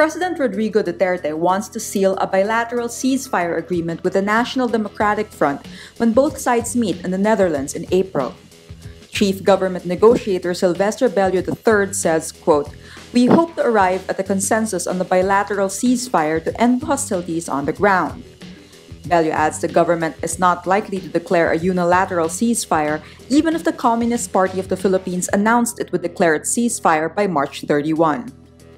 President Rodrigo Duterte wants to seal a bilateral ceasefire agreement with the National Democratic Front when both sides meet in the Netherlands in April. Chief Government Negotiator Silvestre Bello III says, quote, "We hope to arrive at a consensus on the bilateral ceasefire to end hostilities on the ground." Bello adds the government is not likely to declare a unilateral ceasefire even if the Communist Party of the Philippines announced it would declare its ceasefire by March 31.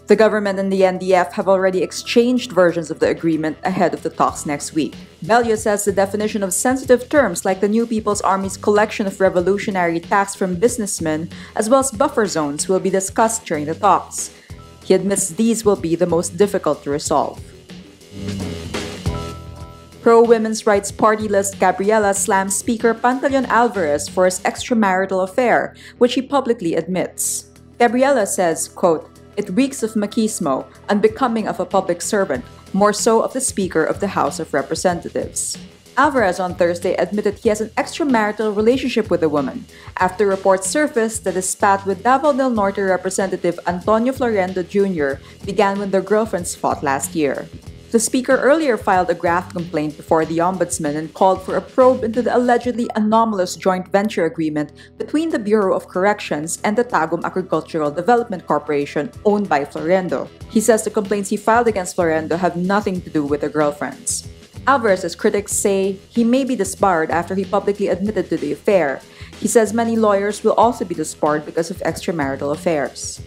The government and the NDF have already exchanged versions of the agreement ahead of the talks next week. Bello says the definition of sensitive terms like the New People's Army's collection of revolutionary tax from businessmen, as well as buffer zones, will be discussed during the talks. He admits these will be the most difficult to resolve. Pro-women's rights party list Gabriela slams Speaker Pantaleon Alvarez for his extramarital affair, which he publicly admits. Gabriela says, quote, "It reeks of machismo, unbecoming of a public servant, more so of the Speaker of the House of Representatives." Alvarez on Thursday admitted he has an extramarital relationship with the woman, after reports surfaced that his spat with Davao del Norte Representative Antonio Florendo Jr. began when their girlfriends fought last year. The Speaker earlier filed a graft complaint before the Ombudsman and called for a probe into the allegedly anomalous joint venture agreement between the Bureau of Corrections and the Tagum Agricultural Development Corporation owned by Florendo. He says the complaints he filed against Florendo have nothing to do with their girlfriends. Alvarez's critics say he may be disbarred after he publicly admitted to the affair. He says many lawyers will also be disbarred because of extramarital affairs.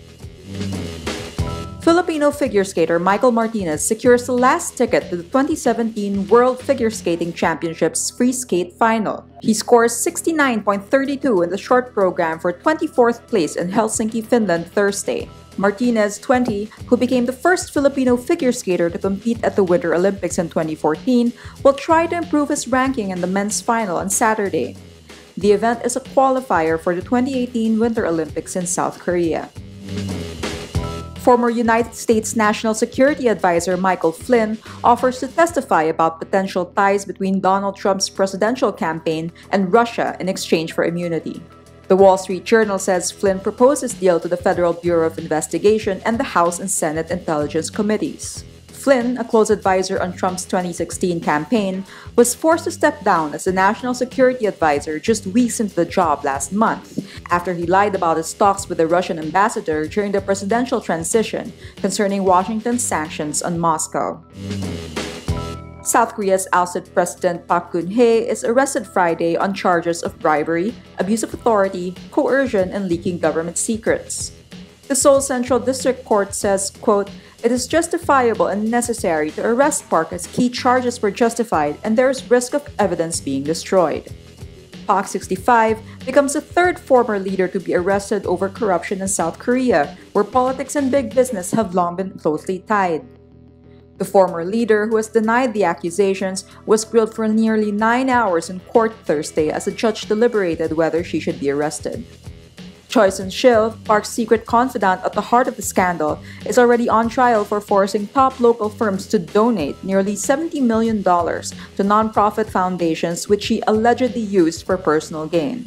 Filipino figure skater Michael Martinez secures the last ticket to the 2017 World Figure Skating Championships free skate final. He scores 69.32 in the short program for 24th place in Helsinki, Finland Thursday. Martinez, 20, who became the first Filipino figure skater to compete at the Winter Olympics in 2014, will try to improve his ranking in the men's final on Saturday. The event is a qualifier for the 2018 Winter Olympics in South Korea. Former United States National Security Advisor Michael Flynn offers to testify about potential ties between Donald Trump's presidential campaign and Russia in exchange for immunity. The Wall Street Journal says Flynn proposed his deal to the Federal Bureau of Investigation and the House and Senate Intelligence Committees. Flynn, a close advisor on Trump's 2016 campaign, was forced to step down as the National Security Advisor just weeks into the job last month, after he lied about his talks with the Russian ambassador during the presidential transition concerning Washington's sanctions on Moscow. South Korea's ousted President Park Geun-Hye is arrested Friday on charges of bribery, abuse of authority, coercion, and leaking government secrets. The Seoul Central District Court says, quote, "It is justifiable and necessary to arrest Park as key charges were justified and there is risk of evidence being destroyed." Park, 65, becomes the third former leader to be arrested over corruption in South Korea, where politics and big business have long been closely tied. The former leader, who has denied the accusations, was grilled for nearly 9 hours in court Thursday as a judge deliberated whether she should be arrested. Choi Soon-Sil, Park's secret confidant at the heart of the scandal, is already on trial for forcing top local firms to donate nearly $70 million to nonprofit foundations which she allegedly used for personal gain.